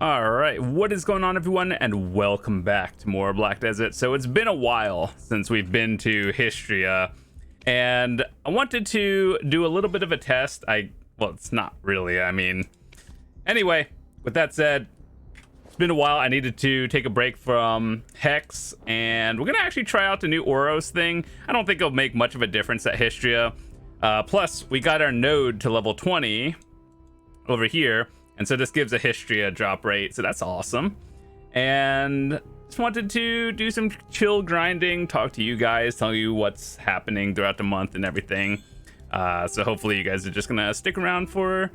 All right, what is going on, everyone, and welcome back to more Black Desert. So it's been a while since we've been to Hystria, and I wanted to do a little bit of a test. Well, it's not really, anyway, with that said, it's been a while. I needed to take a break from Hex, and we're gonna actually try out the new Oros thing. I don't think it'll make much of a difference at Hystria. Plus, we got our node to level 20 over here. And so this gives a Hystria drop rate, so that's awesome. And just wanted to do some chill grinding, talk to you guys, tell you what's happening throughout the month and everything. So hopefully you guys are just gonna stick around for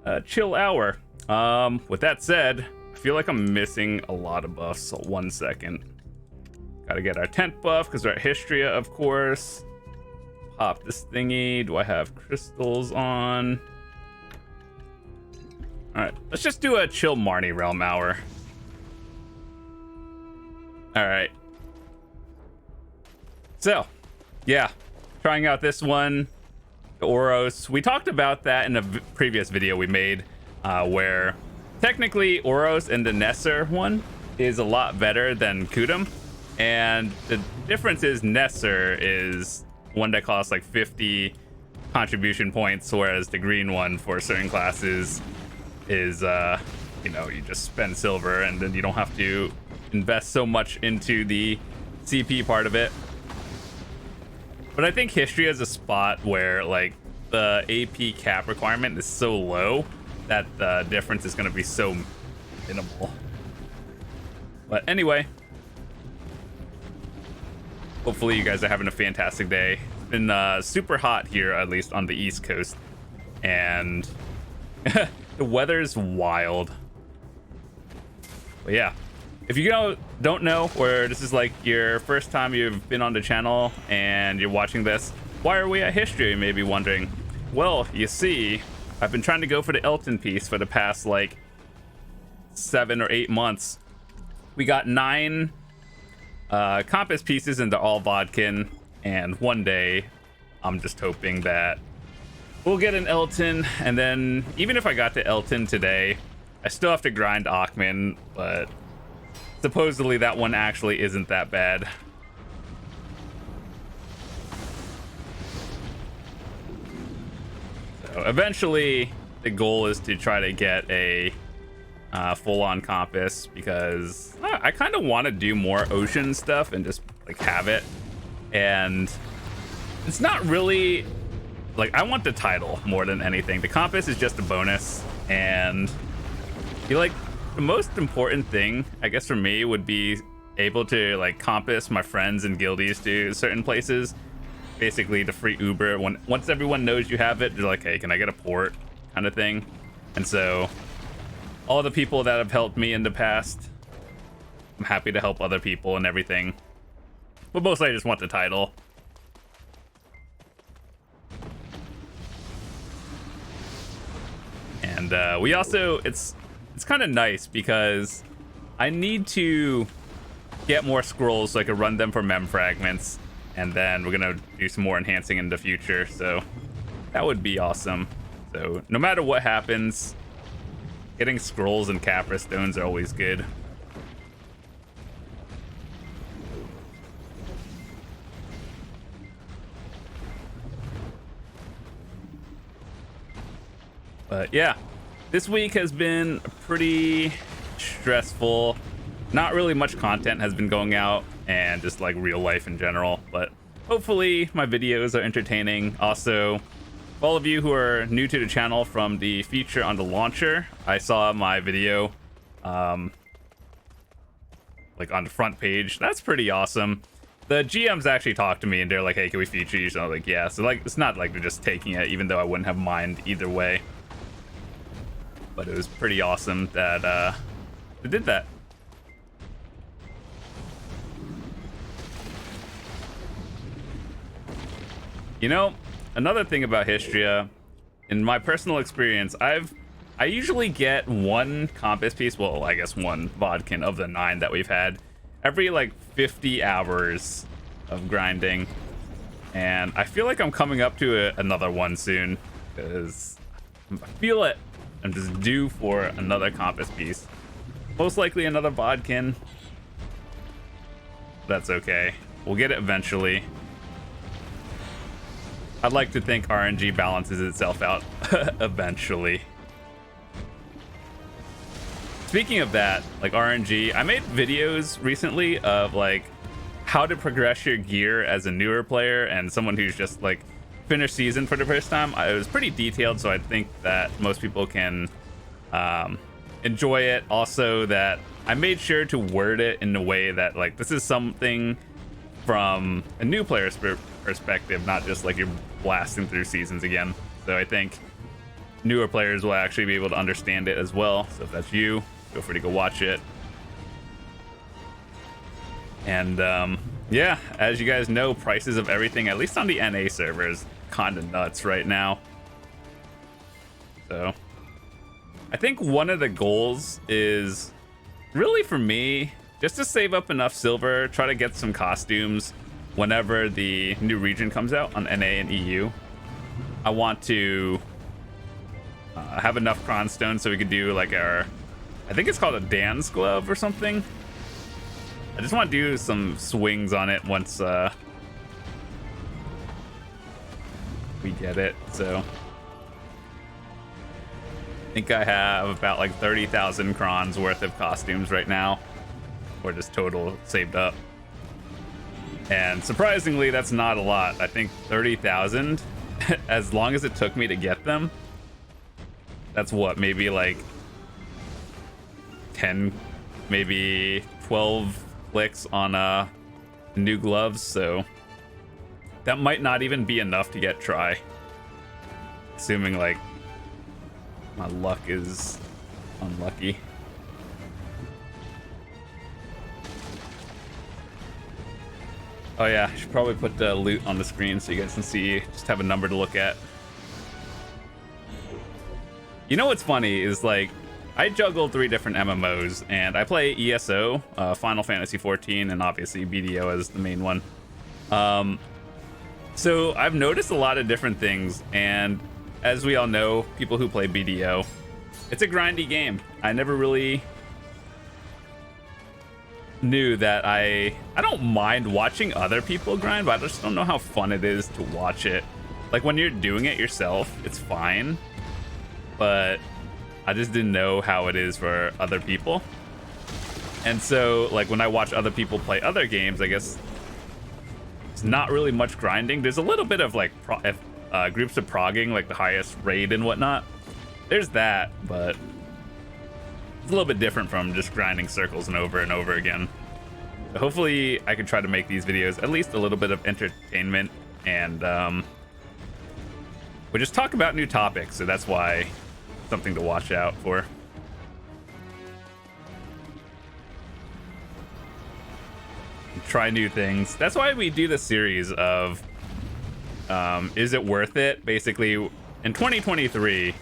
a chill hour. With that said, I feel like I'm missing a lot of buffs, so 1 second. Gotta get our tent buff, because we're at Hystria, of course. Pop this thingy. Do I have crystals on? Alright, let's just do a chill Marni realm hour. Alright. So, yeah. Trying out this one, the Oros. We talked about that in a previous video we made, where technically Oros and the Nesser one is a lot better than Kudum. And the difference is Nesser is one that costs like 50 contribution points, whereas the green one for certain classes is you just spend silver and then you don't have to invest so much into the CP part of it. But I think Hystria is a spot where like the AP cap requirement is so low that the difference is going to be so minimal. But anyway, hopefully you guys are having a fantastic day. It's been super hot here, at least on the East Coast, and the weather's wild. But yeah, if you don't know, or this is like your first time you've been on the channel and you're watching this, why are we at Hystria, you may be wondering. Well, you see, I've been trying to go for the Elton piece for the past like 7 or 8 months. We got 9 compass pieces and they're all Vodkin, and one day I'm just hoping that we'll get an Elton. And then even if I got to Elton today, I still have to grind Achman, but supposedly that one actually isn't that bad. So eventually the goal is to try to get a full-on compass, because I kind of want to do more ocean stuff and just like have it. And it's not really like, I want the title more than anything. The compass is just a bonus, and I feel like the most important thing, I guess, for me would be able to like compass my friends and guildies to certain places. Basically the free Uber. Once everyone knows you have it, they're like, hey, can I get a port, kind of thing. And so all the people that have helped me in the past, I'm happy to help other people and everything. But mostly I just want the title. And we also, it's kind of nice because I need to get more scrolls so I can run them for mem fragments, and then we're gonna do some more enhancing in the future, so that would be awesome. So no matter what happens, getting scrolls and caphras stones are always good. But yeah, this week has been pretty stressful. Not really much content has been going out, and just like real life in general, but hopefully my videos are entertaining. Also, all of you who are new to the channel from the feature on the launcher, I saw my video like on the front page. That's pretty awesome. The GMs actually talked to me and they're like, hey, can we feature you? So I was like, yeah. So like, it's not like they're just taking it, even though I wouldn't have mind either way. But it was pretty awesome that they did that. You know, another thing about Hystria, in my personal experience, I usually get 1 compass piece, well, I guess 1 Vodkin of the 9 that we've had, every like 50 hours of grinding. And I feel like I'm coming up to another one soon, because I feel it. I'm just due for another compass piece. Most likely another bodkin. That's okay. We'll get it eventually. I'd like to think RNG balances itself out eventually. Speaking of that, like RNG, I made videos recently of like how to progress your gear as a newer player and someone who's just like finished season for the first time. It was pretty detailed, so I think that most people can enjoy it. Also, that I made sure to word it in a way that like this is something from a new player's perspective, not just like you're blasting through seasons again. So I think newer players will actually be able to understand it as well. So if that's you, feel free to go watch it. And yeah, as you guys know, prices of everything, at least on the NA servers, kind of nuts right now. So I think one of the goals is really for me just to save up enough silver, try to get some costumes whenever the new region comes out on NA and EU. I want to have enough cronstone so we could do like our, I think it's called a dance glove or something. I just want to do some swings on it once we get it. So I think I have about like 30,000 crons worth of costumes right now, or just total saved up. And surprisingly, that's not a lot. I think 30,000, as long as it took me to get them, that's what, maybe like 10, maybe 12 clicks on new gloves. So that might not even be enough to get try, assuming like my luck is unlucky. Oh yeah, I should probably put the loot on the screen so you guys can see, just have a number to look at. You know what's funny is like, I juggle 3 different MMOs, and I play ESO, Final Fantasy 14, and obviously BDO as the main one. So I've noticed a lot of different things, and as we all know, people who play BDO, it's a grindy game. I never really knew that I don't mind watching other people grind, but I just don't know how fun it is to watch it. Like when you're doing it yourself, it's fine, but I just didn't know how it is for other people. And so like when I watch other people play other games, I guess it's not really much grinding. There's a little bit of like groups of progging, like the highest raid and whatnot. There's that, but it's a little bit different from just grinding circles and over again. So hopefully I can try to make these videos at least a little bit of entertainment, and we just talk about new topics, so that's why something to watch out for. Try new things. That's why we do the series of is it worth it? Basically, in 2023,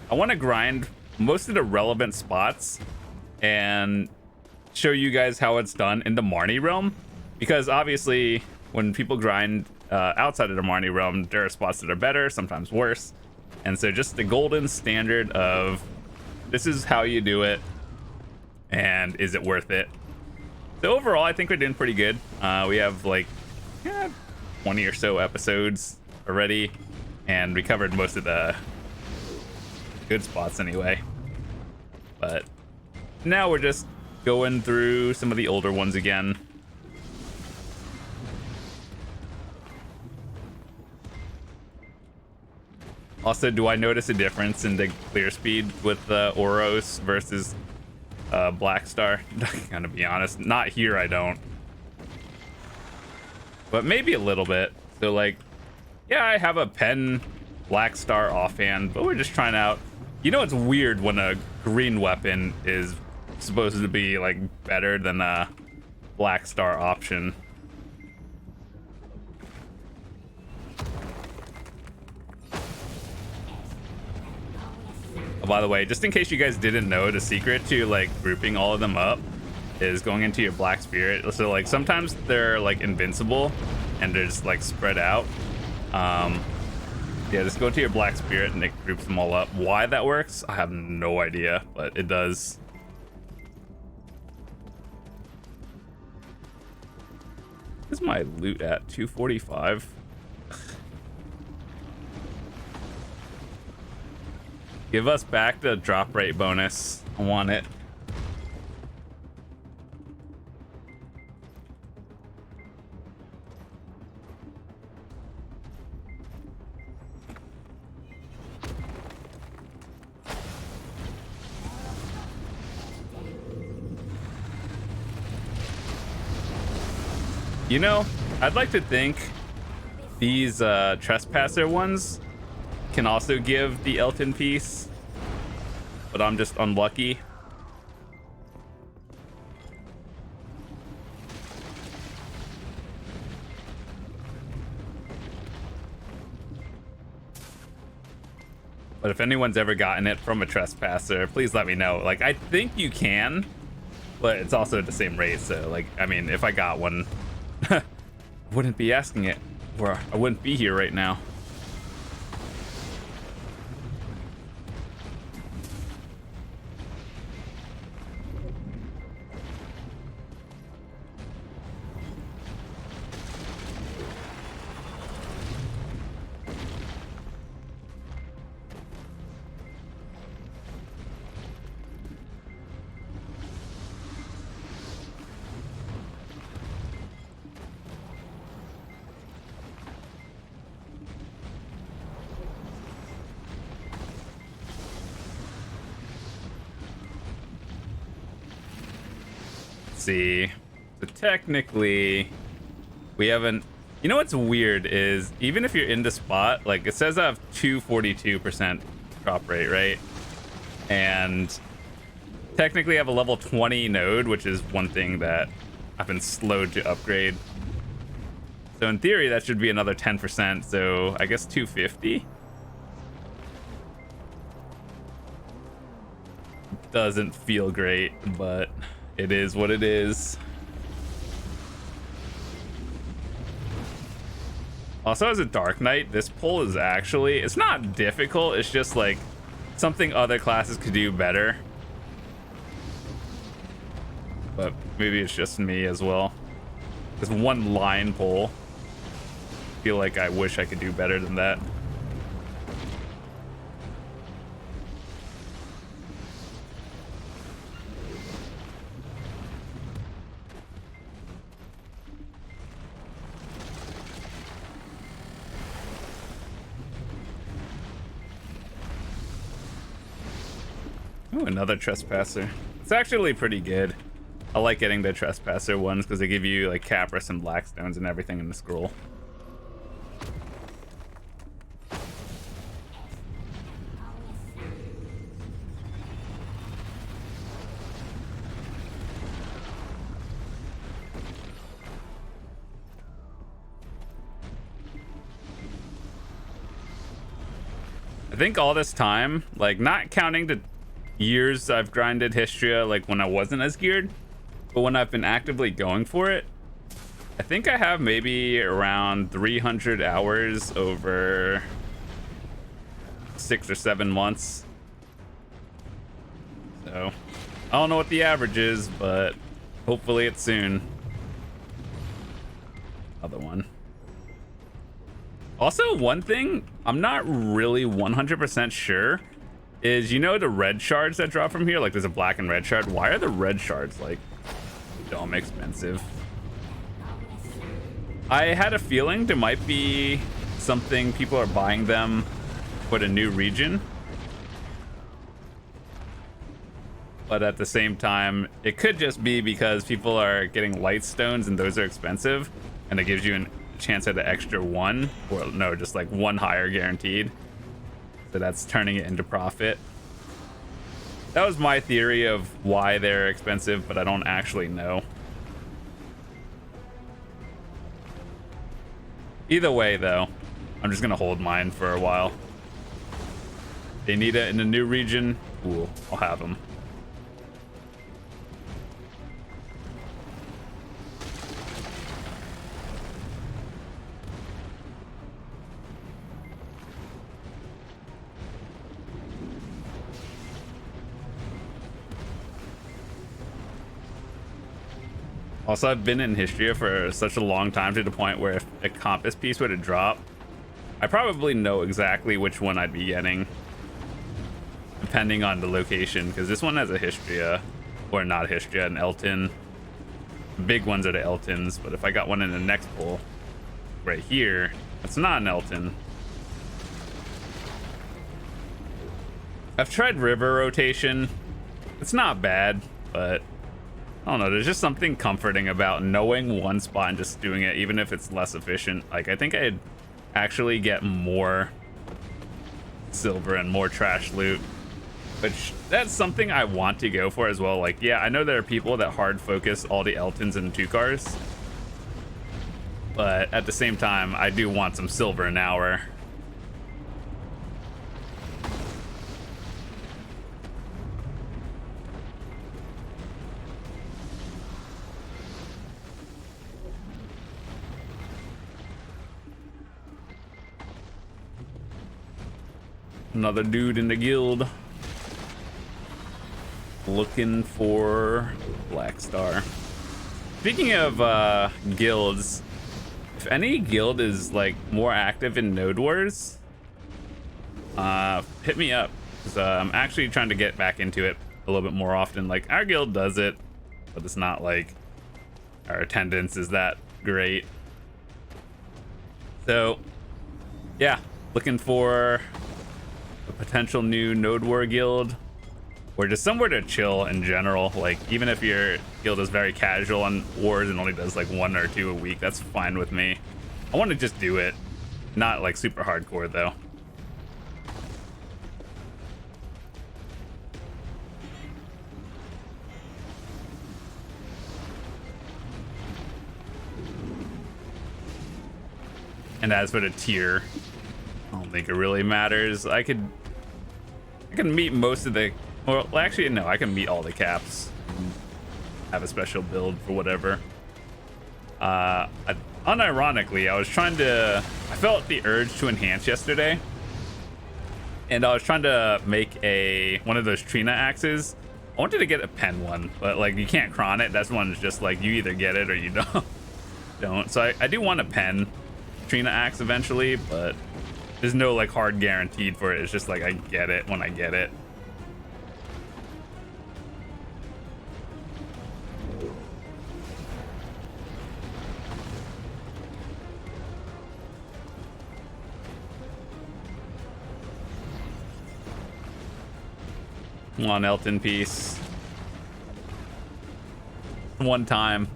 I want to grind most of the relevant spots and show you guys how it's done in the Marni realm, because obviously when people grind outside of the Marni realm, there are spots that are better, sometimes worse. And so just the golden standard of this is how you do it, and is it worth it? So overall, I think we're doing pretty good. We have like 20 or so episodes already, and we covered most of the good spots anyway. But now we're just going through some of the older ones again. Also, do I notice a difference in the clear speed with Oros versus Black Star? I'm gonna be honest, not here, I don't. But maybe a little bit. So like, yeah, I have a pen Black Star offhand, but we're just trying out. You know, it's weird when a green weapon is supposed to be like better than a Black Star option. Oh, by the way, just in case you guys didn't know, the secret to like grouping all of them up is going into your Black Spirit. So like sometimes they're like invincible and they're just like spread out. Yeah, just go to your Black Spirit and it groups them all up. Why that works, I have no idea, but it does. Is my loot at 245? Give us back the drop rate bonus. I want it. You know, I'd like to think these trespasser ones can also give the Elton piece, but I'm just unlucky. But if anyone's ever gotten it from a trespasser, please let me know. Like, I think you can, but it's also at the same rate. So, like, I mean, if I got one, I wouldn't be asking it, or I wouldn't be here right now. See, so technically we haven't, you know what's weird is even if you're in the spot, like it says I have 242% drop rate, right? And technically I have a level 20 node, which is one thing that I've been slowed to upgrade. So in theory that should be another 10%, so I guess 250. Doesn't feel great, but it is what it is. Also, as a Dark Knight, this pull is actually, it's not difficult, it's just like something other classes could do better. But maybe it's just me as well. This one line pull, I feel like I wish I could do better than that. Ooh, another trespasser. It's actually pretty good. I like getting the trespasser ones because they give you like caphras and black stones and everything in the scroll. I think all this time, like not counting the years I've grinded Hystria, like when I wasn't as geared, but when I've been actively going for it, I think I have maybe around 300 hours over 6 or 7 months. So I don't know what the average is, but hopefully it's soon. Other one. Also, one thing I'm not really 100% sure is, you know, the red shards that drop from here, like there's a black and red shard. Why are the red shards like dumb expensive? I had a feeling there might be something, people are buying them for the new region, but at the same time it could just be because people are getting light stones and those are expensive, and it gives you a chance at an extra one, or no, just like one higher guaranteed. So that's turning it into profit. That was my theory of why they're expensive, but I don't actually know. Either way, though, I'm just gonna hold mine for a while. They need it in a new region. Cool, I'll have them. Also, I've been in Hystria for such a long time to the point where if a compass piece were to drop, I probably know exactly which one I'd be getting, depending on the location, because this one has a Hystria, or not Hystria, an Elton. The big ones are the Eltons, but if I got one in the next bowl, right here, it's not an Elton. I've tried river rotation. It's not bad, but I don't know, there's just something comforting about knowing one spot and just doing it, even if it's less efficient. Like, I think I'd actually get more silver and more trash loot, which that's something I want to go for as well. Like, yeah, I know there are people that hard focus all the Eltons and 2 cars, but at the same time, I do want some silver an hour. Another dude in the guild looking for Black Star. Speaking of guilds, if any guild is like more active in Node Wars, hit me up, because I'm actually trying to get back into it a little bit more often. Like, our guild does it, but it's not like our attendance is that great. So yeah, looking for a potential new Node War guild, or just somewhere to chill in general. Like, even if your guild is very casual on wars and only does like 1 or 2 a week, that's fine with me. I want to just do it, not like super hardcore though. And as for the tier, I don't think it really matters. I can meet most of the, well, actually no, I can meet all the caps and have a special build for whatever. Unironically, I felt the urge to enhance yesterday, and I was trying to make one of those Trina axes. I wanted to get a pen one, but like, you can't cron it. That's one that's just like, you either get it or you don't. So I do want a pen Trina axe eventually, but there's no like hard guaranteed for it. It's just like, I get it when I get it. Come on, Elton piece. One time.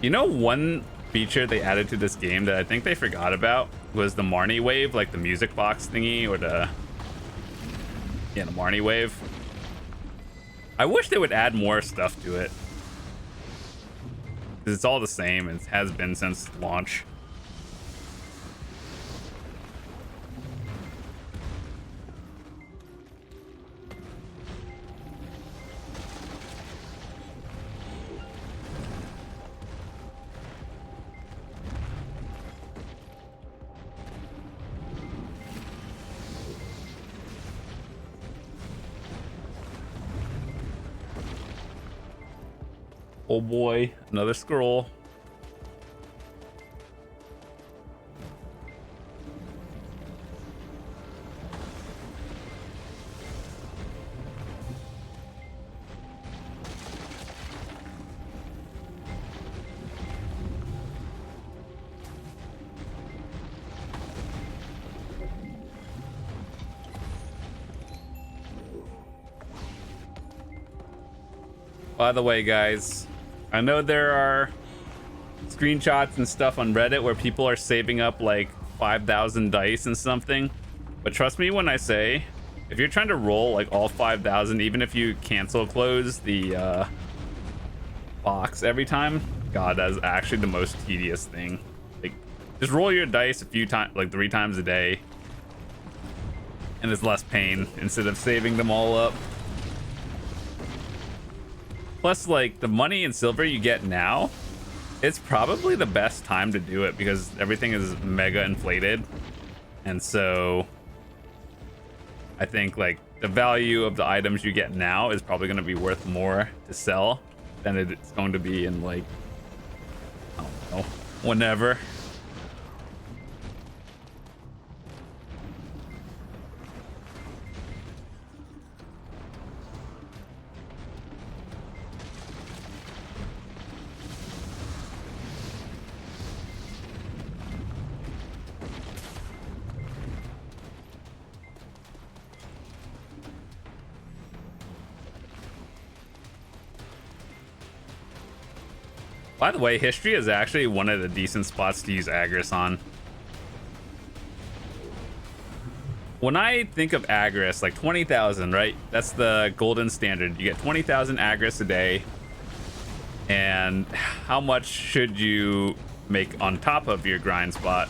You know, one feature they added to this game that I think they forgot about was the Marni wave, like the music box thingy, or the Marni wave. I wish they would add more stuff to it, because it's all the same and it has been since launch. Oh boy, another scroll. By the way, guys, I know there are screenshots and stuff on Reddit where people are saving up like 5,000 dice and something, but trust me when I say, if you're trying to roll like all 5,000, even if you cancel close the box every time, God, that is actually the most tedious thing. Like, just roll your dice a few times, like 3 times a day, and it's less pain instead of saving them all up. Plus, like, the money and silver you get now It's probably the best time to do it because everything is mega inflated. And so I think like the value of the items you get now is probably going to be worth more to sell than it's going to be in like, I don't know, whenever. By the way, Hystria is actually one of the decent spots to use Agris on. When I think of Agris, like 20,000, right? That's the golden standard. You get 20,000 Agris a day. And how much should you make on top of your grind spot?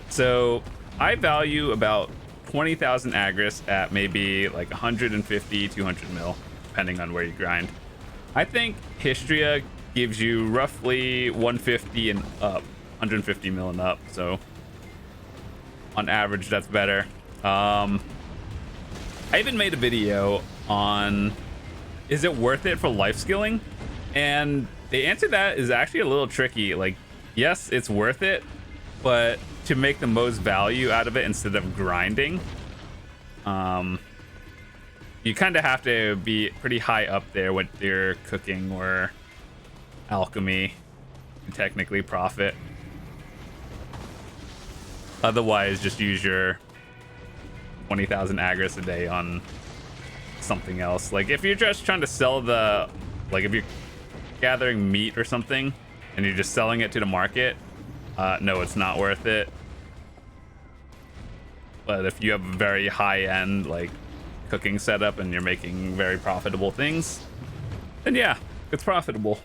So I value about 20,000 Agris at maybe like 150, 200 mil, depending on where you grind. I think Hystria gives you roughly 150 and up, 150 mil and up. So on average, that's better. I even made a video on, is it worth it for life skilling? And the answer to that is actually a little tricky. Like, yes, it's worth it, but to make the most value out of it instead of grinding, you kind of have to be pretty high up there with your cooking or alchemy to technically profit. Otherwise, just use your 20,000 Agris a day on something else. Like if you're just trying to sell the, like if you're gathering meat or something and you're just selling it to the market, no, it's not worth it. But if you have a very high-end like cooking setup and you're making very profitable things, then yeah, it's profitable.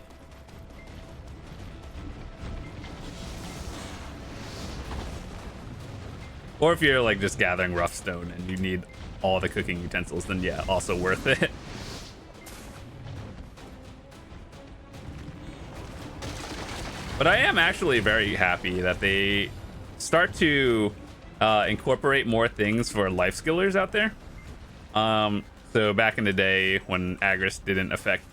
Or if you're like just gathering rough stone and you need all the cooking utensils, then yeah, also worth it. But I am actually very happy that they start to incorporate more things for life skillers out there. So back in the day when Agris didn't affect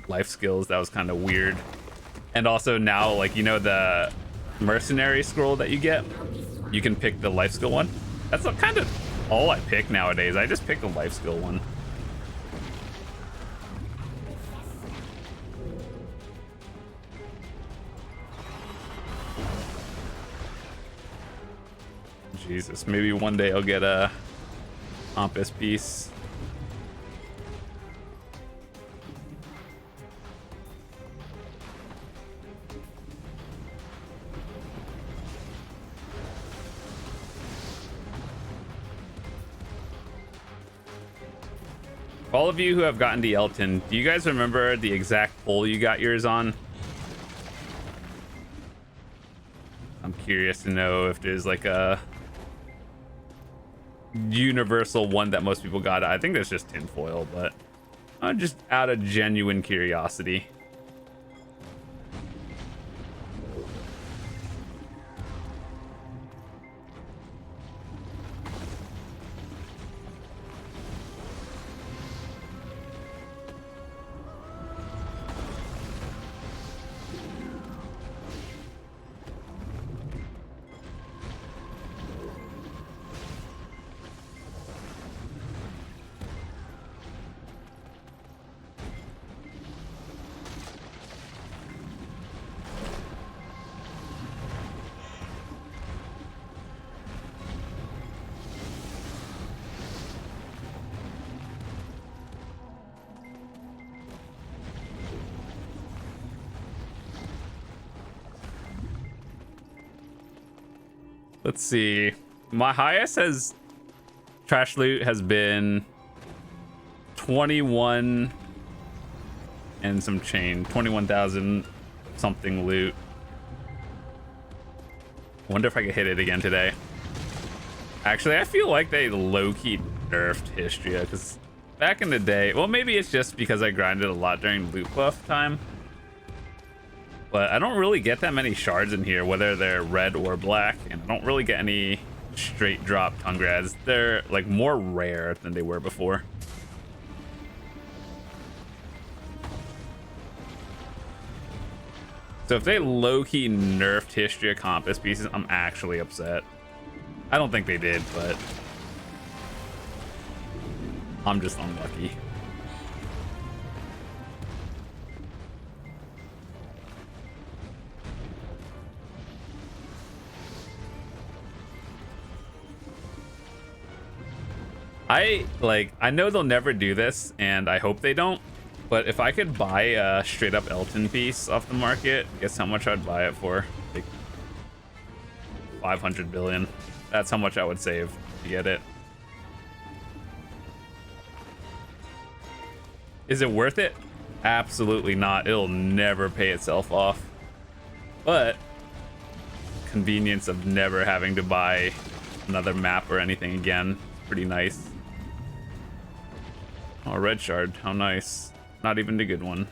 life skills, that was kind of weird. And also now, like, you know, the mercenary scroll that you get, you can pick the life skill one. That's kind of all I pick nowadays. I just pick the life skill one. Jesus, maybe one day I'll get a Compass piece. For all of you who have gotten to Elton, do you guys remember the exact poll you got yours on? I'm curious to know if there's like a universal one that most people got. I think that's just tinfoil, but just out of genuine curiosity. Let's see. My highest has trash loot has been 21 and some change, 21,000 something loot. I wonder if I could hit it again today. Actually, I feel like they low-key nerfed Hystria because back in the day, well, maybe it's just because I grinded a lot during loot buff time. But I don't really get that many shards in here, whether they're red or black, and I don't really get any straight drop congrats. They're like more rare than they were before. So if they low-key nerfed Hystria compass pieces, I'm actually upset. I don't think they did, but I'm just unlucky. I know they'll never do this, and I hope they don't. But if I could buy a straight up Elton piece off the market, guess how much I'd buy it for? Like 500 billion. That's how much I would save to get it. Is it worth it? Absolutely not. It'll never pay itself off. But convenience of never having to buy another map or anything again. Pretty nice. Oh, a red shard. How nice. Not even the good one.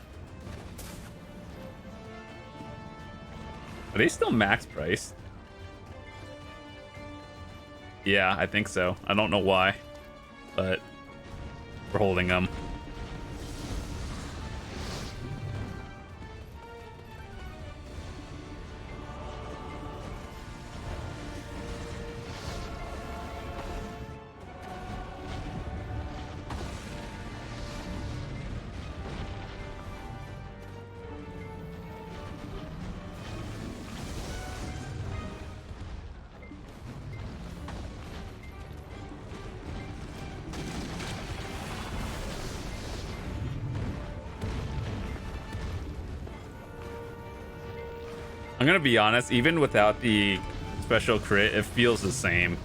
Are they still max priced? Yeah, I think so. I don't know why, but we're holding them. I'm gonna be honest, even without the special crit, it feels the same.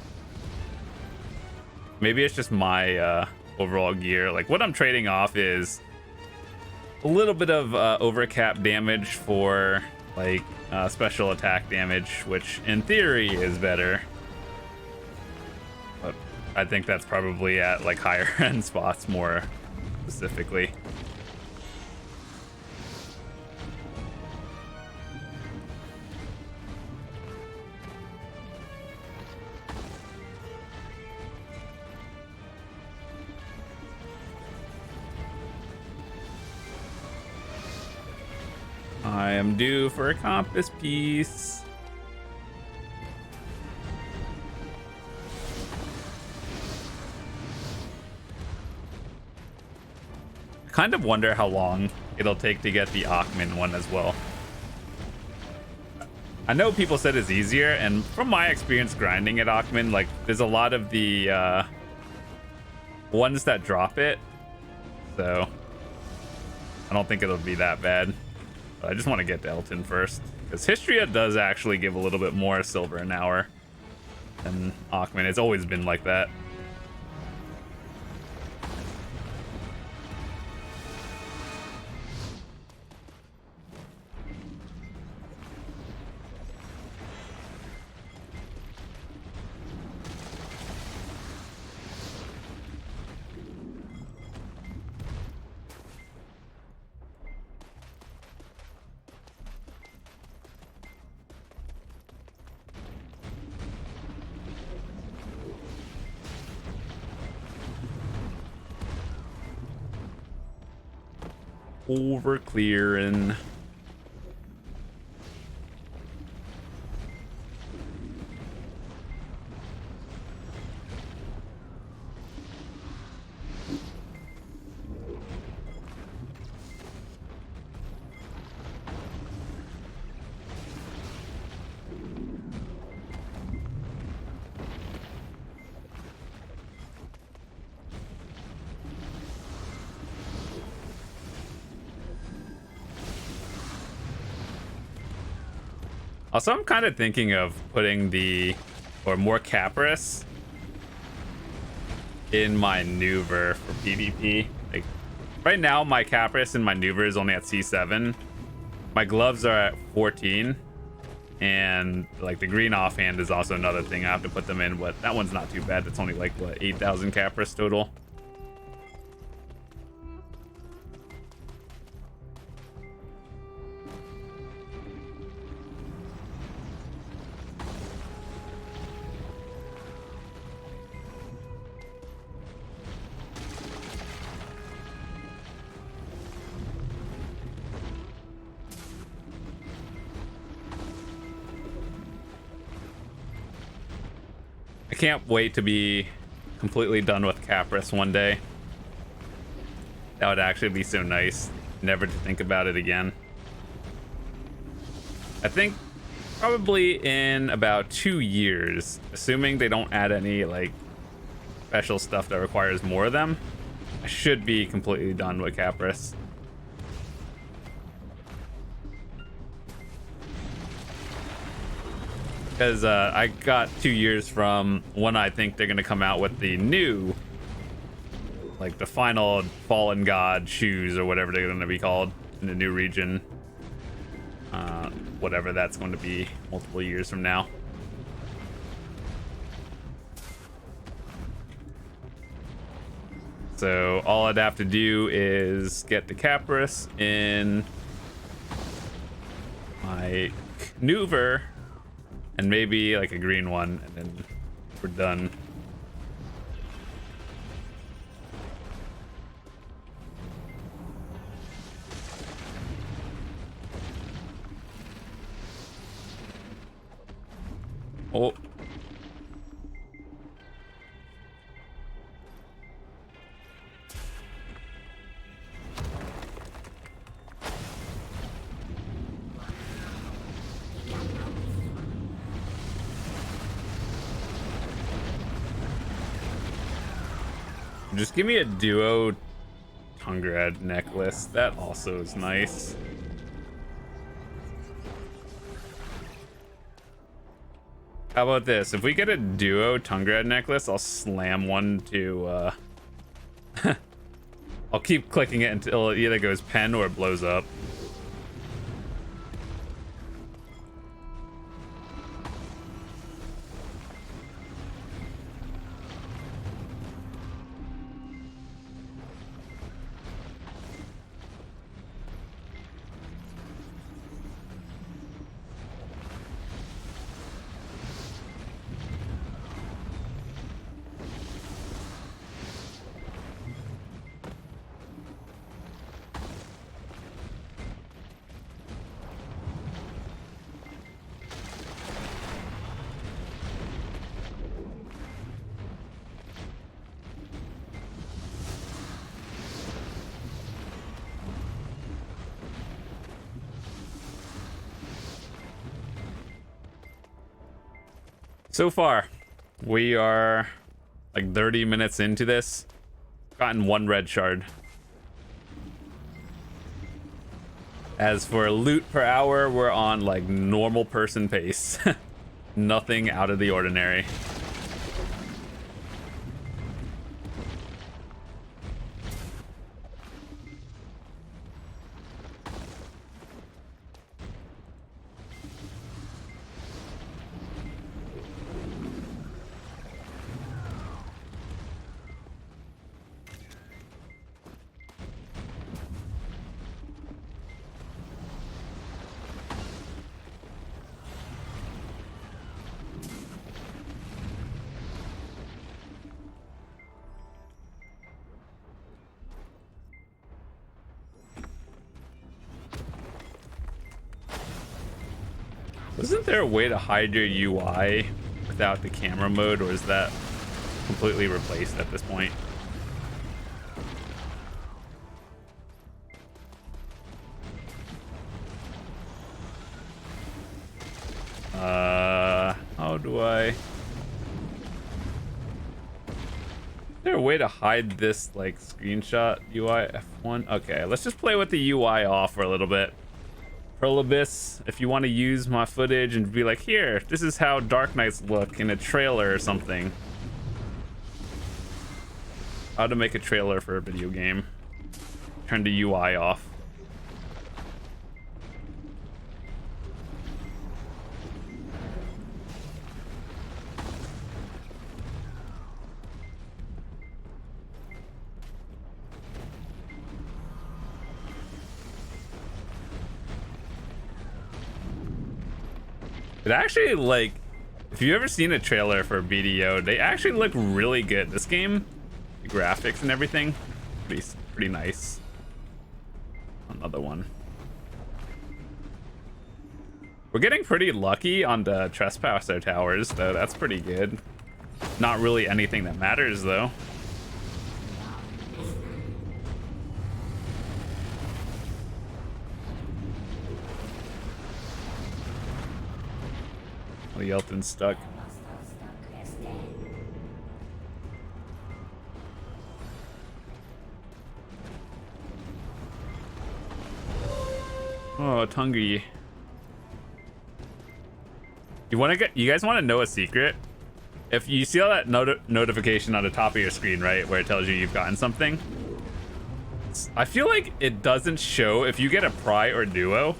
Maybe it's just my overall gear. Like, what I'm trading off is a little bit of overcap damage for like special attack damage, which in theory is better. But I think that's probably at like higher end spots more specifically. I am due for a compass piece. I kind of wonder how long it'll take to get the Achman one as well. I know people said it's easier, and from my experience grinding at Achman, like there's a lot of the ones that drop it, so I don't think it'll be that bad. I just want to get to Elton first, because Hystria does actually give a little bit more silver an hour than Achman. It's always been like that. Over clearing. Also, I'm kind of thinking of putting more caphras in my maneuver for PvP. Like, right now, my caphras in my maneuver is only at C7. My gloves are at 14. And, like, the green offhand is also another thing I have to put them in, but that one's not too bad. It's only, like, what, 8,000 caphras total? I can't wait to be completely done with caphras one day. That would actually be so nice, never to think about it again. I think probably in about 2 years, assuming they don't add any like special stuff that requires more of them, I should be completely done with caphras. Because I got 2 years from when I think they're gonna come out with the new, like the final Fallen God shoes or whatever they're gonna be called in the new region. Whatever that's going to be multiple years from now. So all I'd have to do is get the caphras in my Nuver and maybe like a green one, and then we're done. Oh. Just give me a duo Tungrad necklace. That also is nice. How about this? If we get a duo Tungrad necklace, I'll slam one to, I'll keep clicking it until it either goes pen or it blows up. So far, we are like 30 minutes into this. Gotten 1 red shard. As for loot per hour, we're on like normal person pace. Nothing out of the ordinary. Isn't there a way to hide your UI without the camera mode, or is that completely replaced at this point? How do I... Is there a way to hide this like screenshot UI F1? Okay, let's just play with the UI off for a little bit. Prolibus, if you want to use my footage and be like, here, this is how Dark Knights look in a trailer or something. How to make a trailer for a video game. Turn the UI off. It actually, like, if you've ever seen a trailer for BDO, they actually look really good. This game, the graphics and everything, pretty nice. Another one. We're getting pretty lucky on the Trespasser towers, though. That's pretty good. Not really anything that matters though. Oh, Yelton's stuck. Oh, Tungi. You guys want to know a secret? If you see all that notification on the top of your screen, right, where it tells you you've gotten something, I feel like it doesn't show if you get a pry or duo.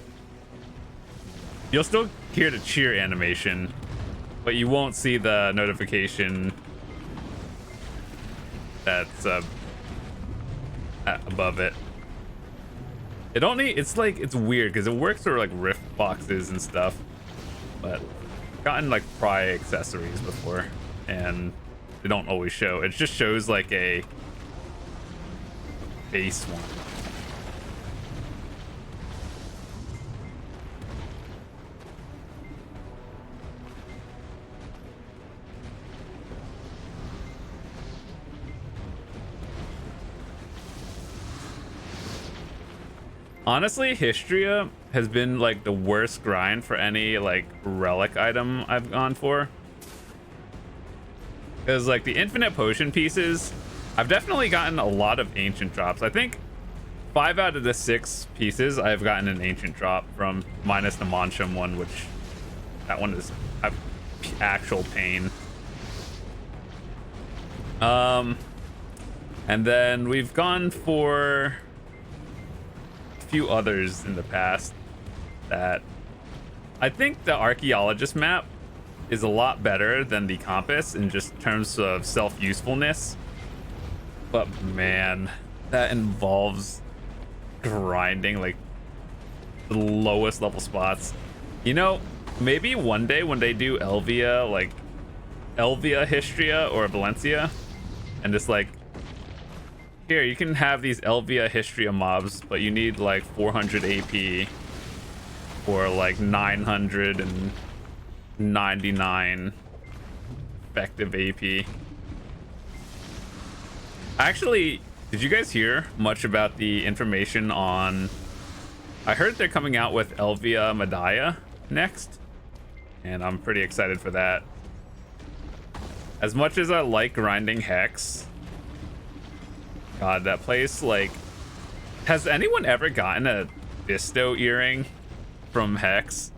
You'll still hear the cheer animation, but you won't see the notification that's above it. It's like, it's weird because it works for like rift boxes and stuff, but I've gotten like pry accessories before and they don't always show. It just shows like a base one. Honestly, Hystria has been like the worst grind for any like relic item I've gone for. Because like the infinite potion pieces, I've definitely gotten a lot of ancient drops. I think 5 out of the 6 pieces I've gotten an ancient drop from, minus the Monsham one, which that one is actual pain. And then we've gone for few others in the past that I think the archaeologist map is a lot better than the compass in just terms of self-usefulness, but man, that involves grinding like the lowest level spots. You know, maybe one day when they do Elvia, like Elvia Hystria or Valencia, and just like, here, you can have these Elvia Hystria mobs, but you need like 400 AP or like 999 effective AP. Actually, did you guys hear much about the information on... I heard they're coming out with Elvia Medaya next, and I'm pretty excited for that. As much as I like grinding Hex... God, that place, like... Has anyone ever gotten a Disto earring from Hex?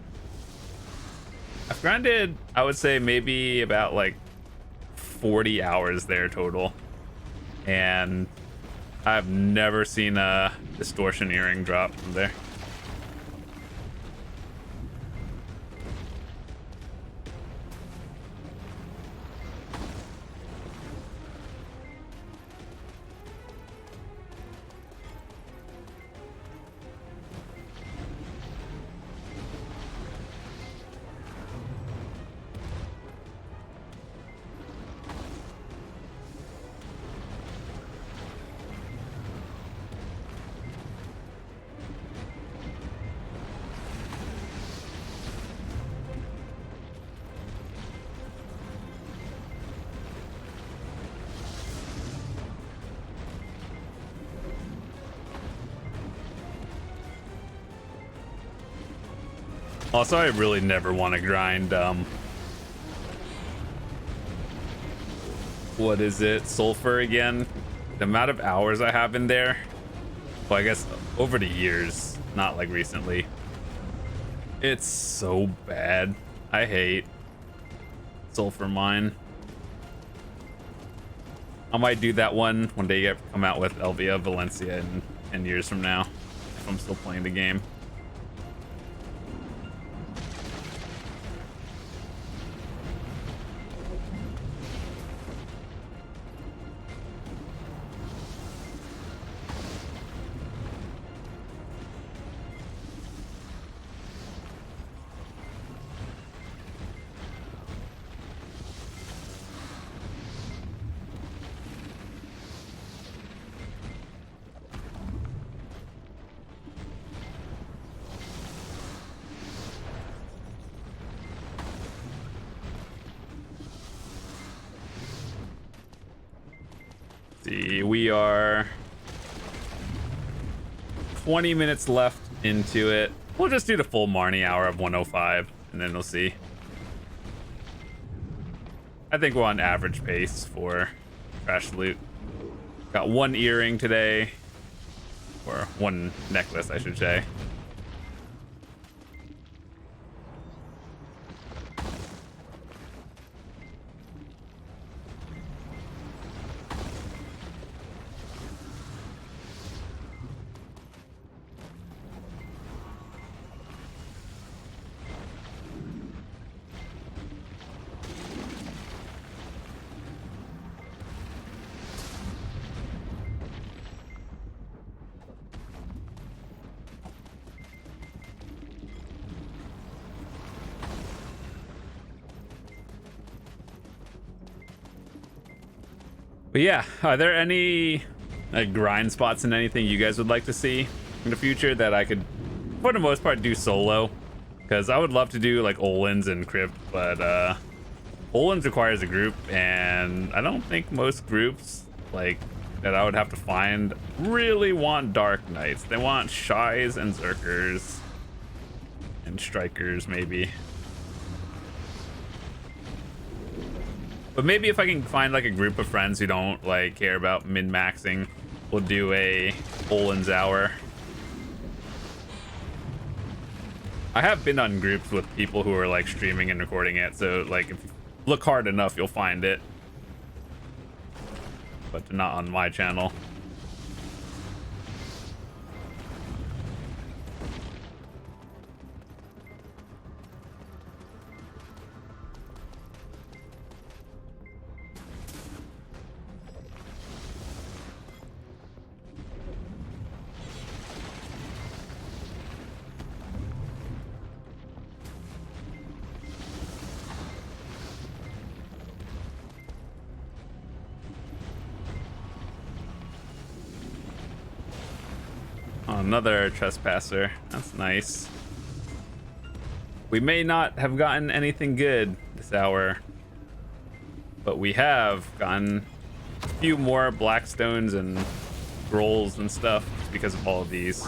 I've grinded, I would say, maybe about, like, 40 hours there total. And I've never seen a distortion earring drop from there. Also, I really never want to grind, what is it, sulfur again? The amount of hours I have in there, well, I guess over the years, not like recently. It's so bad. I hate sulfur mine. I might do that one when they come out with Elvia Valencia in 10 years from now, if I'm still playing the game. see, we are 20 minutes left into it. We'll just do the full Marni hour of 105, and then we'll see. I think we're on average pace for trash loot. Got one earring today, or one necklace, I should say. But yeah, are there any like grind spots and anything you guys would like to see in the future that I could, for the most part, do solo? Because I would love to do like Olins and Crypt, but Olins requires a group, and I don't think most groups like that I would have to find really want Dark Knights. They want Shies and Zerkers and Strikers maybe. But maybe if I can find like a group of friends who don't like care about min-maxing, we'll do a Olin's hour. I have been on groups with people who are like streaming and recording it, so like if you look hard enough, you'll find it. But not on my channel. Another trespasser. That's nice. We may not have gotten anything good this hour, but we have gotten a few more black stones and scrolls and stuff because of all of these.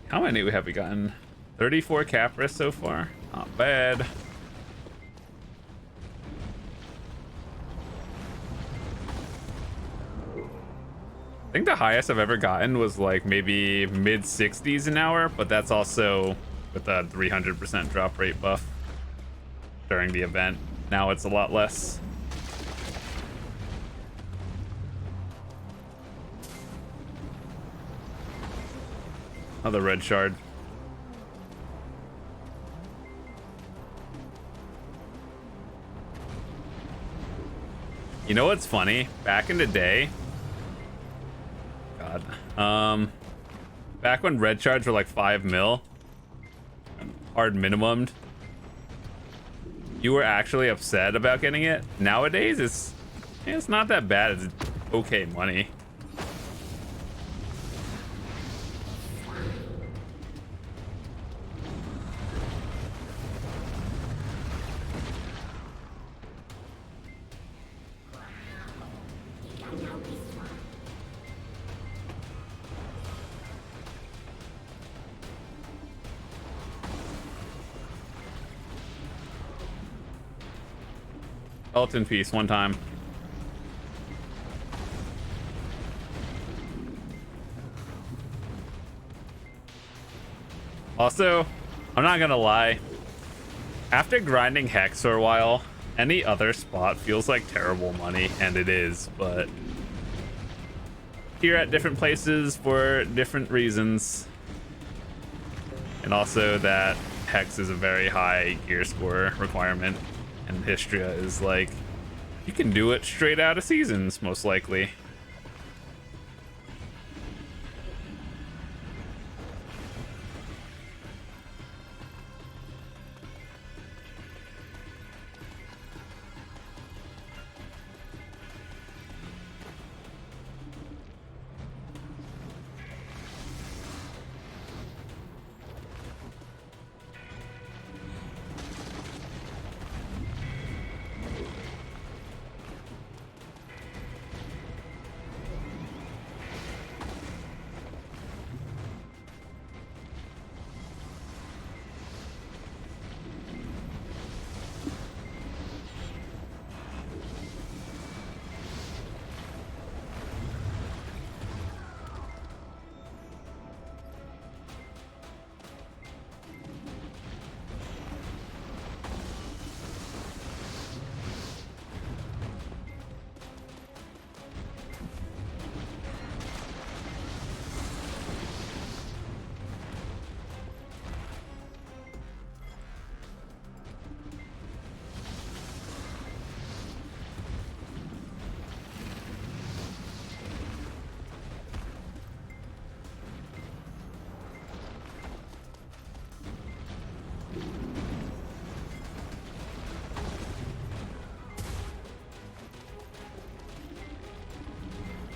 How many have we gotten? 34 caphras so far. Not bad. I think the highest I've ever gotten was like maybe mid 60s an hour, but that's also with a 300% drop rate buff during the event. Now it's a lot less. Another red shard. You know what's funny? Back in the day, God, back when red shards were like 5 mil, hard minimumed, you were actually upset about getting it. Nowadays, it's not that bad. It's okay money. Skeleton piece one time. Also, I'm not gonna lie, after grinding Hex for a while, any other spot feels like terrible money, and it is, but here at different places for different reasons. and also that Hex is a very high gear score requirement, and Hystria is like, you can do it straight out of seasons, most likely.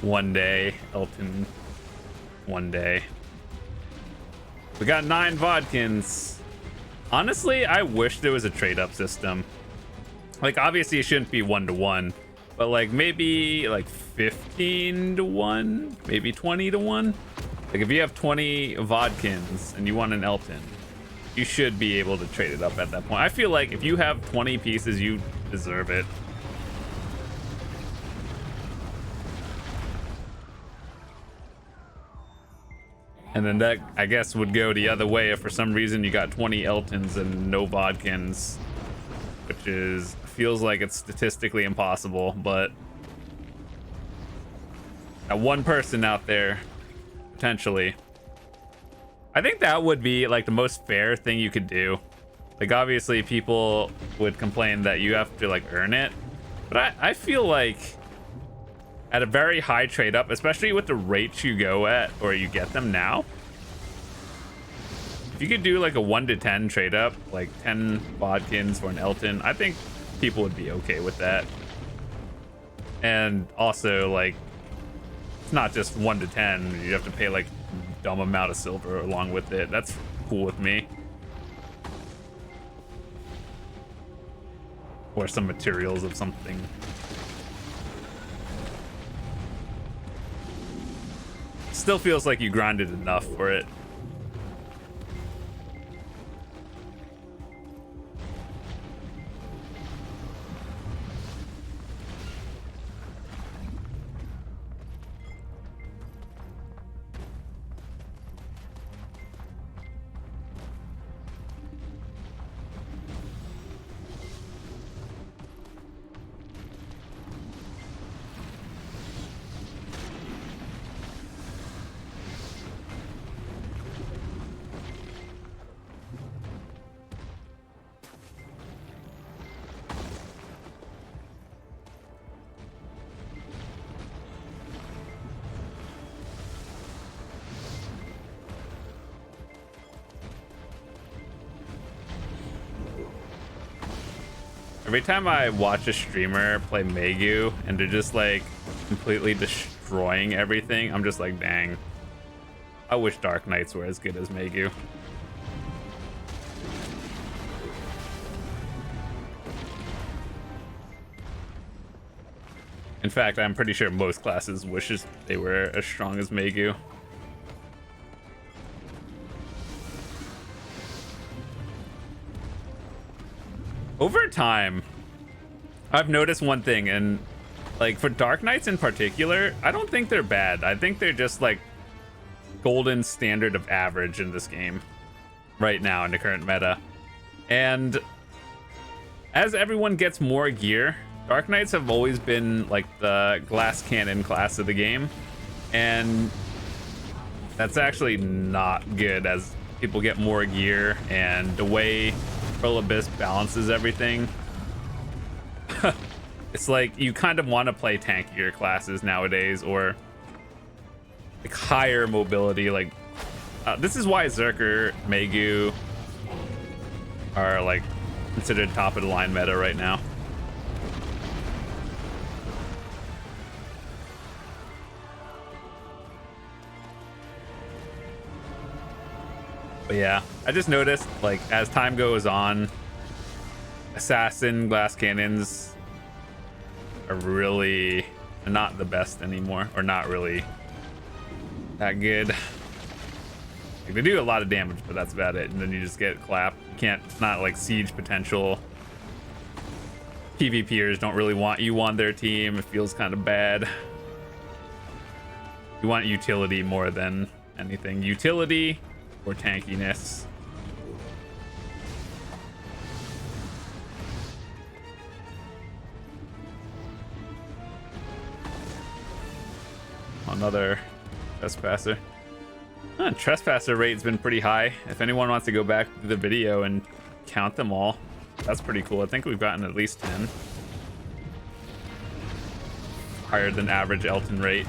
One day, Elton. One day. We got 9 Vodkins. Honestly, I wish there was a trade-up system. Like, obviously it shouldn't be 1-to-1, but like maybe like 15 to 1, maybe 20 to 1. Like if you have 20 Vodkins and you want an Elton, you should be able to trade it up at that point. I feel like if you have 20 pieces, you deserve it. And then that, I guess, would go the other way if for some reason you got 20 Eltons and no Vodkins, which feels like it's statistically impossible, but that one person out there, potentially. I think that would be like the most fair thing you could do. Like obviously people would complain that you have to like earn it, but I feel like at a very high trade up, especially with the rates you go at or you get them now, if you could do like a 1 to 10 trade up, like 10 Vodkins for an Elton, I think people would be okay with that. And also like it's not just 1 to 10, you have to pay like a dumb amount of silver along with it. That's cool with me. Or some materials of something. Still feels like you grinded enough for it. Every time I watch a streamer play Megu and they're just like completely destroying everything, I'm just like, dang. I wish Dark Knights were as good as Megu. In fact, I'm pretty sure most classes wishes they were as strong as Megu. Over time, I've noticed one thing, and like for Dark Knights in particular, I don't think they're bad. I think they're just like golden standard of average in this game right now in the current meta. And as everyone gets more gear, Dark Knights have always been like the glass cannon class of the game, and that's actually not good as people get more gear, and the way Pearl Abyss balances everything, it's like you kind of want to play tankier classes nowadays, or like higher mobility. Like this is why Zerker, Megu are like considered top of the line meta right now. But yeah, I just noticed, like, as time goes on, assassin glass cannons are really not the best anymore, or not really that good. Like, they do a lot of damage, but that's about it. And then you just get clapped. You can't, not like siege potential. PvPers don't really want you on their team. It feels kind of bad. You want utility more than anything. Utility or tankiness. Another trespasser. Trespasser rate's been pretty high. If anyone wants to go back to the video and count them all, that's pretty cool. I think we've gotten at least 10. Higher than average Elton rate.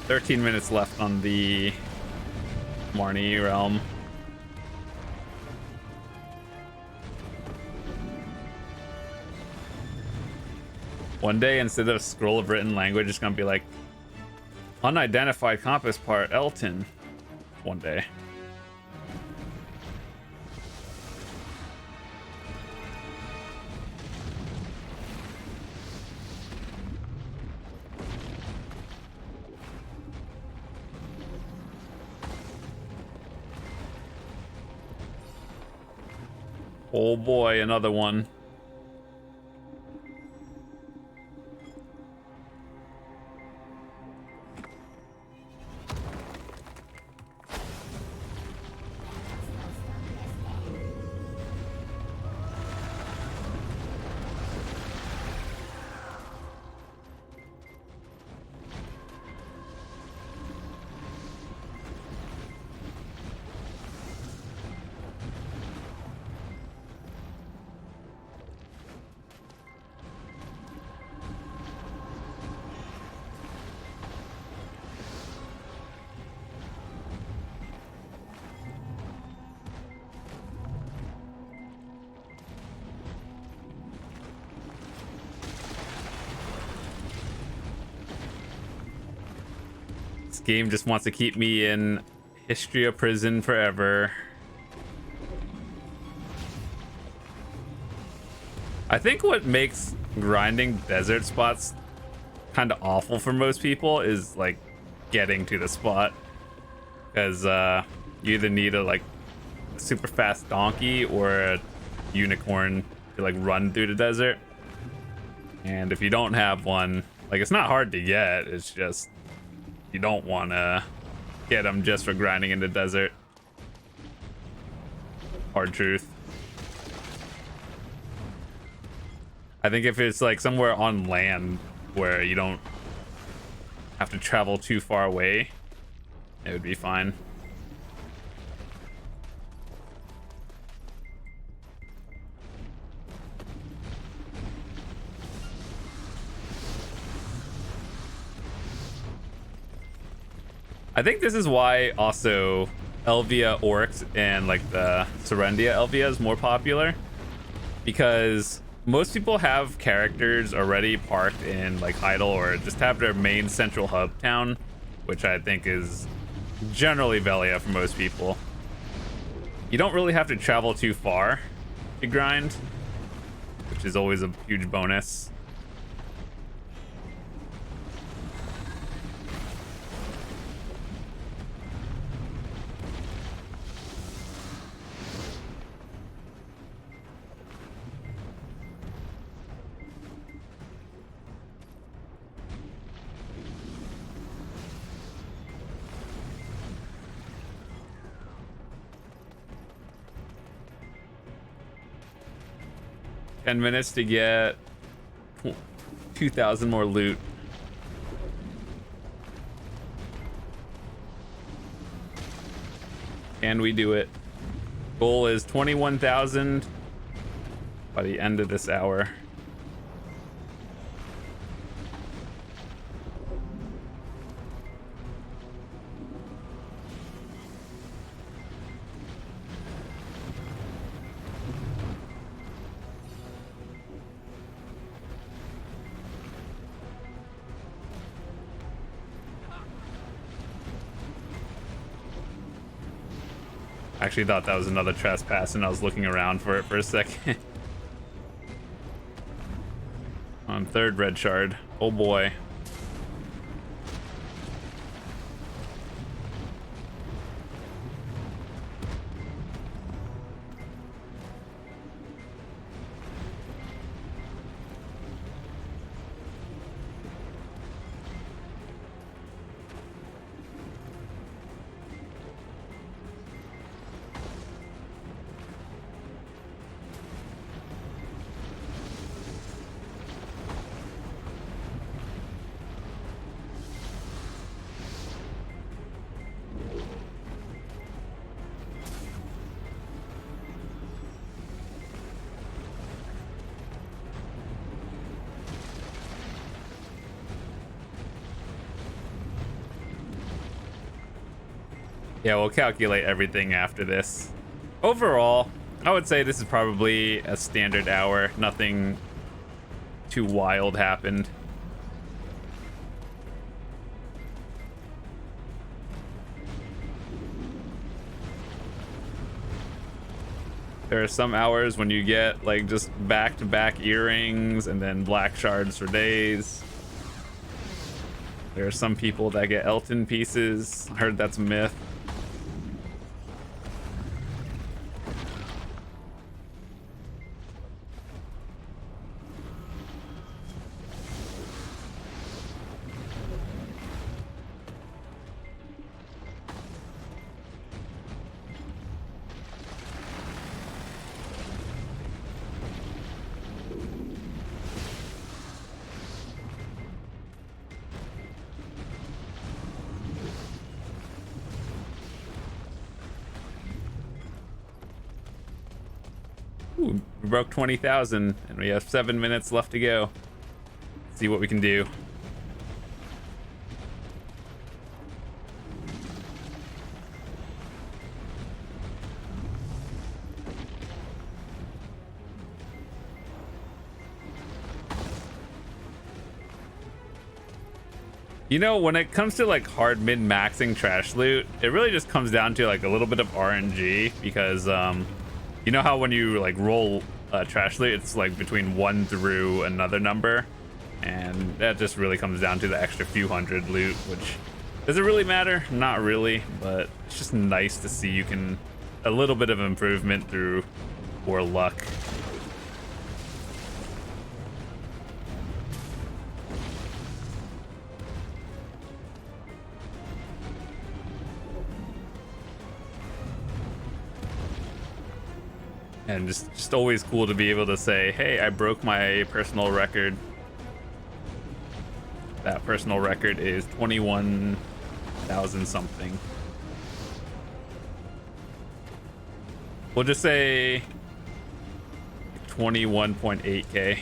$13 minutes left on the Marni realm. One day, instead of scroll of written language, it's gonna be like unidentified compass part Elton. One day. Oh boy, another one. This game just wants to keep me in Hystria prison forever. I think what makes grinding desert spots kind of awful for most people is like getting to the spot, because you either need a like super fast donkey or a unicorn to like run through the desert, and if you don't have one, like, it's not hard to get, it's just you don't want to get them just for grinding in the desert. Hard truth. I think if it's like somewhere on land where you don't have to travel too far away, it would be fine. I think this is why also Elvia Orcs and like the Serendia Elvia is more popular, because most people have characters already parked in like idle or just have their main central hub town, which I think is generally Velia for most people. You don't really have to travel too far to grind, which is always a huge bonus. 10 minutes to get 2,000 more loot. Can we do it? Goal is 21,000 by the end of this hour. Actually thought that was another trespass and I was looking around for it for a second. On third red shard. Oh boy. Yeah, we'll calculate everything after this. Overall, I would say this is probably a standard hour. Nothing too wild happened. There are some hours when you get like just back-to-back earrings and then black shards for days. There are some people that get Elton pieces. I heard that's a myth. Ooh, we broke 20,000 and we have 7 minutes left to go. Let's see what we can do. You know, when it comes to like hard min-maxing trash loot, it really just comes down to like a little bit of RNG because you know how when you like roll trash loot, it's like between 1 through another number, and that just really comes down to the extra few hundred loot, which does it really matter? Not really, but it's just nice to see you can a little bit of improvement through poor luck. And just always cool to be able to say, hey, I broke my personal record. That personal record is 21,000 something. We'll just say 21.8K.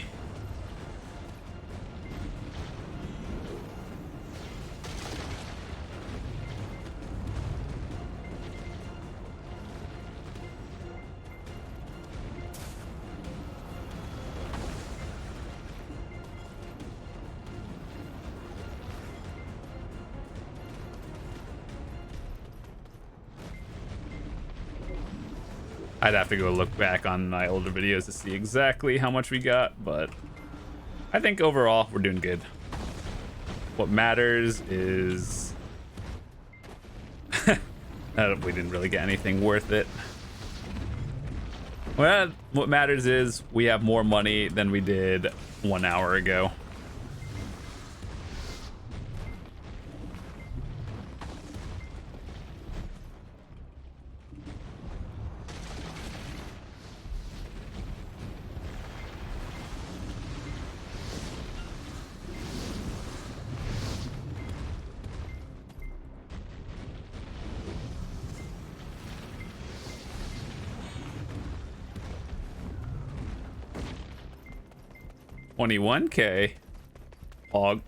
I'd have to go look back on my older videos to see exactly how much we got, but I think overall we're doing good. What matters is we didn't really get anything worth it. Well, what matters is we have more money than we did 1 hour ago. 21K. Hog.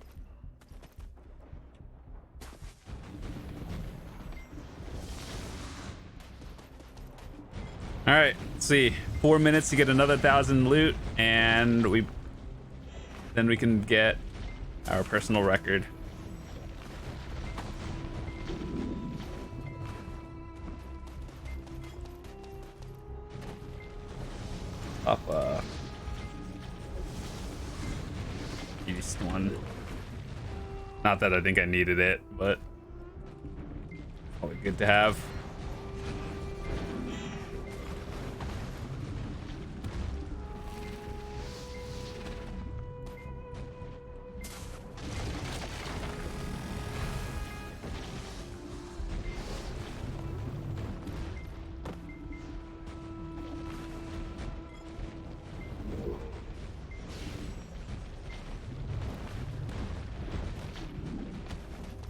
All right, let's see. 4 minutes to get another 1,000 loot, and then we can get our personal record. Up east one. Not that I think I needed it, but probably good to have.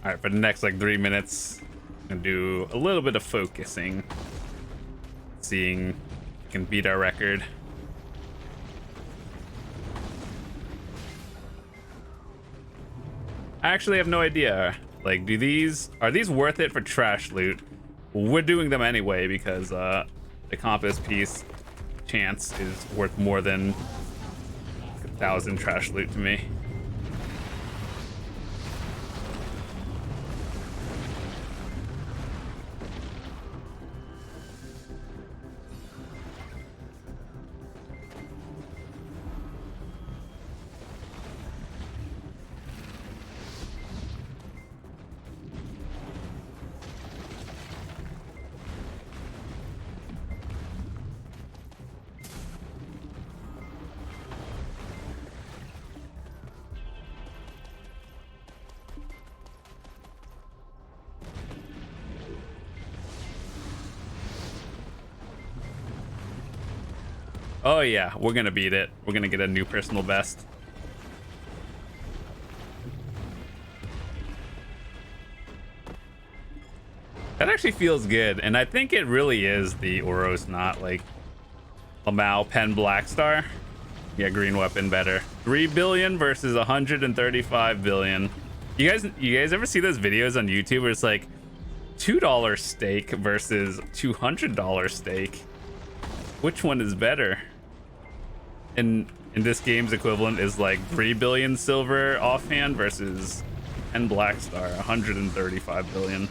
All right, for the next like 3 minutes, I'm gonna do a little bit of focusing, seeing if we can beat our record. I actually have no idea. Like, are these worth it for trash loot? We're doing them anyway because the compass piece chance is worth more than 1,000 trash loot to me. Oh yeah, we're gonna beat it. We're gonna get a new personal best. That actually feels good, and I think it really is the Oros, not like Lamau Pen Black Star. Yeah, green weapon better. 3 billion versus 135 billion. You guys ever see those videos on YouTube where it's like $2 steak versus $200 steak? Which one is better? In this game's equivalent is like 3 billion silver offhand versus 10 black star 135 billion.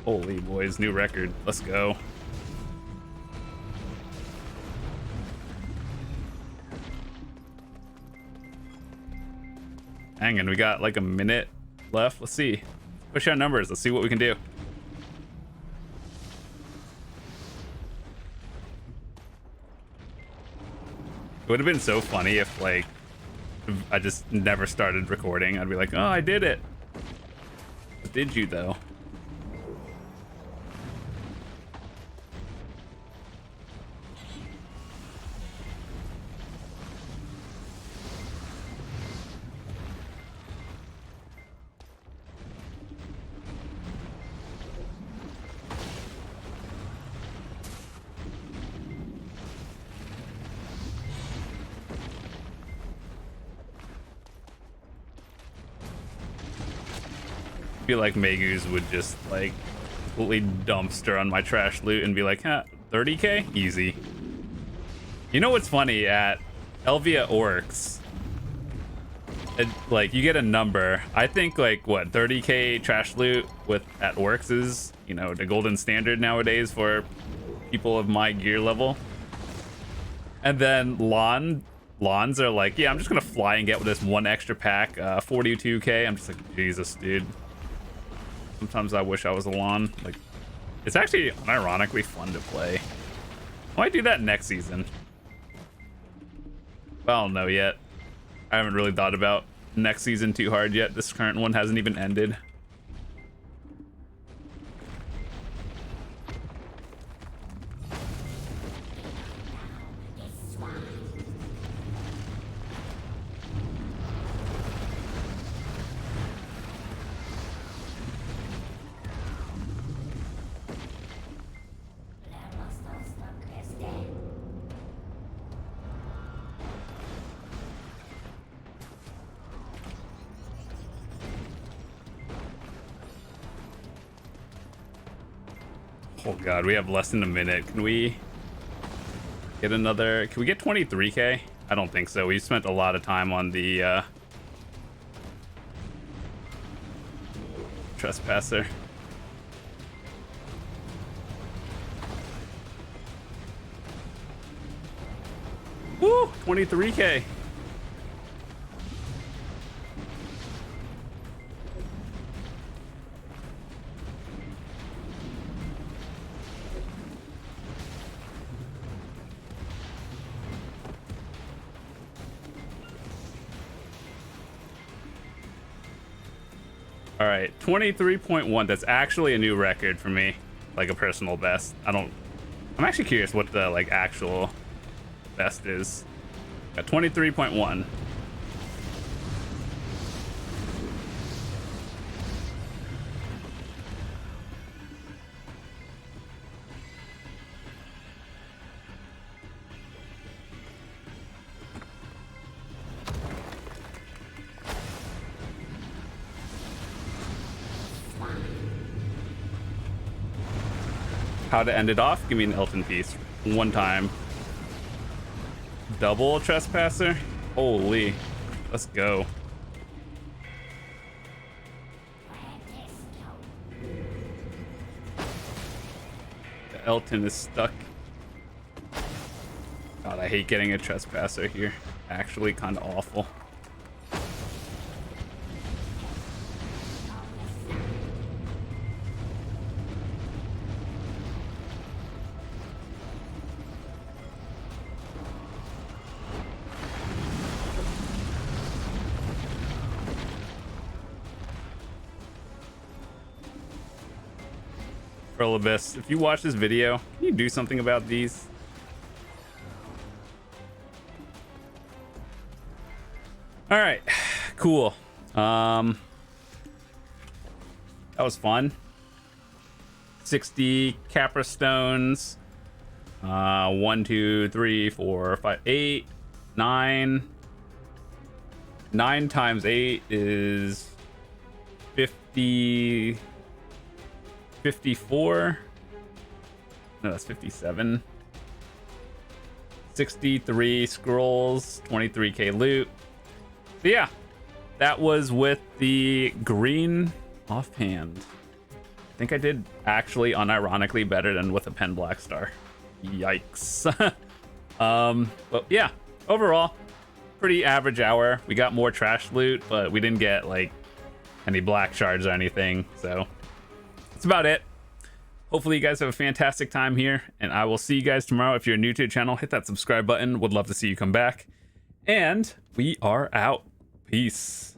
Holy boys, new record. Let's go. Hang on, we got like a minute left. Let's see. Push our numbers. Let's see what we can do. It would have been so funny if like I just never started recording. I'd be like, oh, I did it. But did you though? I feel like Magus would just like completely dumpster on my trash loot and be like, huh, 30k? Easy. You know what's funny? At Elvia Orcs, like you get a number. I think like what 30k trash loot at Orcs is, you know, the golden standard nowadays for people of my gear level. And then Lawns are like, yeah, I'm just gonna fly and get this one extra pack, 42k. I'm just like, Jesus, dude. Sometimes I wish I was a lawn. Like, it's actually unironically fun to play. I might do that next season. I don't know yet. I haven't really thought about next season too hard yet. This current one hasn't even ended. Oh god, we have less than a minute. Can we get another? Can we get 23k? I don't think so. We spent a lot of time on the trespasser. Woo! 23k. All right, 23.1. That's actually a new record for me, like a personal best. I'm actually curious what the like actual best is. Got 23.1. How to end it off? Give me an Elton piece. One time. Double trespasser? Holy. Let's go. The Elton is stuck. God, I hate getting a trespasser here. Actually kind of awful. Abyss, if you watch this video, can you do something about these? All right, cool. That was fun. 60 caphras stones. 1, 2, 3, 4, 5, 8, 9. 9 times 8 is 50. 54. No, that's 57. 63 scrolls, 23k loot. So yeah, that was with the green offhand. I think I did actually unironically better than with a pen black star. Yikes. But yeah, overall, pretty average hour. We got more trash loot, but we didn't get like any black shards or anything, so that's about it. Hopefully you guys have a fantastic time here, and I will see you guys tomorrow. If you're new to the channel, hit that subscribe button. Would love to see you come back. And we are out. Peace.